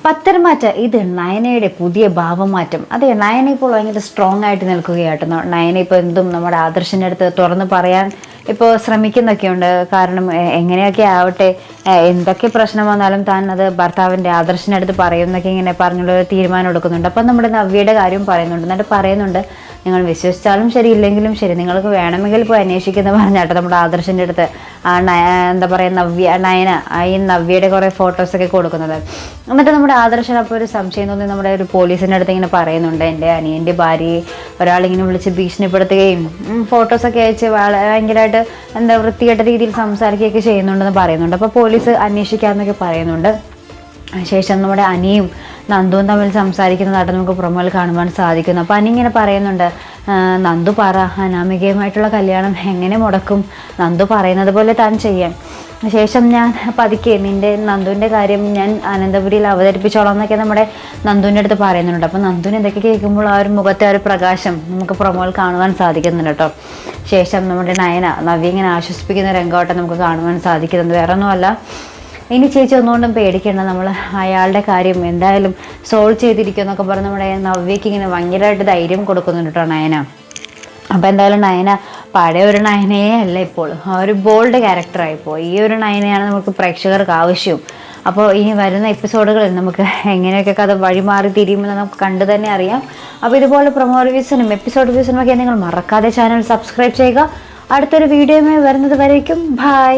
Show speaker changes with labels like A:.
A: പത്തരമാറ്റ ഇത് നയനയുടെ പുതിയ ഭാവമാറ്റം. അതെ, നയന ഇപ്പോൾ ഭയങ്കര സ്ട്രോങ് ആയിട്ട് നിൽക്കുകയാട്ടോ. നയന ഇപ്പോൾ എന്തും നമ്മുടെ ആദർശിൻ്റെ അടുത്ത് തുറന്ന് പറയാൻ ഇപ്പോൾ ശ്രമിക്കുന്നൊക്കെയുണ്ട്. കാരണം എങ്ങനെയൊക്കെ ആവട്ടെ, എന്തൊക്കെ പ്രശ്നം വന്നാലും താൻ അത് ഭർത്താവിൻ്റെ ആദർശിൻ്റെ അടുത്ത് പറയും എന്നൊക്കെ ഇങ്ങനെ പറഞ്ഞുള്ള തീരുമാനം എടുക്കുന്നുണ്ട്. അപ്പം നമ്മുടെ നവ്യയുടെ കാര്യം പറയുന്നുണ്ട്. എന്നിട്ട് പറയുന്നുണ്ട്, നിങ്ങൾ വിശ്വസിച്ചാലും ശരി ഇല്ലെങ്കിലും ശരി, നിങ്ങൾക്ക് വേണമെങ്കിൽ പോയി അന്വേഷിക്കുന്ന പറഞ്ഞാട്ടോ നമ്മുടെ ആദർശിൻ്റെ അടുത്ത് എന്താ പറയുക നയന ഈ നവ്യയുടെ കുറേ ഫോട്ടോസൊക്കെ കൊടുക്കുന്നത്. എന്നിട്ട് നമ്മുടെ ആദർശൻ അപ്പോൾ ഒരു സംശയം തോന്നി നമ്മുടെ ഒരു പോലീസിൻ്റെ അടുത്ത് ഇങ്ങനെ പറയുന്നുണ്ട്, എൻ്റെ അനിയൻ്റെ ഭാര്യയെ ഒരാളിങ്ങനെ വിളിച്ച് ഭീഷണിപ്പെടുത്തുകയും ഫോട്ടോസൊക്കെ അയച്ച് ഭയങ്കരമായിട്ട് എന്താ വൃത്തികെട്ട രീതിയിൽ സംസാരിക്കുകയൊക്കെ ചെയ്യുന്നുണ്ടെന്ന് പറയുന്നുണ്ട്. അപ്പോൾ പോലീസ് അന്വേഷിക്കാമെന്നൊക്കെ പറയുന്നുണ്ട്. ശേഷം നമ്മുടെ അനിയും നന്ദുവും തമ്മിൽ സംസാരിക്കുന്നതായിട്ട് നമുക്ക് പ്രൊമോയിൽ കാണുവാൻ സാധിക്കുന്നു. അപ്പോൾ അനി ഇങ്ങനെ പറയുന്നുണ്ട്, നന്ദു പറ, അനാമികയുമായിട്ടുള്ള കല്യാണം എങ്ങനെ മുടക്കും, നന്ദു പറയുന്നത് പോലെ താൻ ചെയ്യാൻ. ശേഷം ഞാൻ പതുക്കെ നിൻ്റെ നന്ദുവിൻ്റെ കാര്യം ഞാൻ അനന്തപുരിയിൽ അവതരിപ്പിച്ചോളാം എന്നൊക്കെ നമ്മുടെ നന്ദുവിൻ്റെ അടുത്ത് പറയുന്നുണ്ട്. അപ്പോൾ നന്ദുവിന് ഇതൊക്കെ കേൾക്കുമ്പോൾ ആ ഒരു മുഖത്തെ ഒരു പ്രകാശം നമുക്ക് പ്രൊമോയിൽ കാണുവാൻ സാധിക്കുന്നുണ്ട് കേട്ടോ. ശേഷം നമ്മുടെ നവ്യ ഇങ്ങനെ ആശ്വസിപ്പിക്കുന്ന രംഗമായിട്ട് നമുക്ക് കാണുവാൻ സാധിക്കുന്നത്. വേറെ ഒന്നുമല്ല, ഇനി ചേച്ചി ഒന്നുകൊണ്ടും പേടിക്കേണ്ട, നമ്മൾ അയാളുടെ കാര്യം എന്തായാലും സോൾവ് ചെയ്തിരിക്കും എന്നൊക്കെ പറഞ്ഞ് നമ്മുടെ നവ്യയ്ക്ക് ഇങ്ങനെ ഭയങ്കരമായിട്ട് ധൈര്യം കൊടുക്കുന്നുണ്ട് കേട്ടോ നയന. അപ്പോൾ എന്തായാലും നയന പഴയ ഒരു നയനയേ അല്ല, ഇപ്പോൾ ഒരു ബോൾഡ് ക്യാരക്ടറായിപ്പോൾ ഈ ഒരു നയനയാണ് നമുക്ക് പ്രേക്ഷകർക്ക് ആവശ്യവും. അപ്പോൾ ഇനി വരുന്ന എപ്പിസോഡുകളിൽ നമുക്ക് എങ്ങനെയൊക്കെ കഥ വഴിമാറി തിരിയുമെന്ന് നമുക്ക് കണ്ടു തന്നെ അറിയാം. അപ്പോൾ ഇതുപോലെ പ്രൊമോ റിവ്യൂസിനും എപ്പിസോഡ് റിവ്യൂസിനും ഒക്കെ നിങ്ങൾ മറക്കാതെ ചാനൽ സബ്സ്ക്രൈബ് ചെയ്യുക. അടുത്തൊരു വീഡിയോയുമായി വരുന്നത് വരേക്കും ബൈ.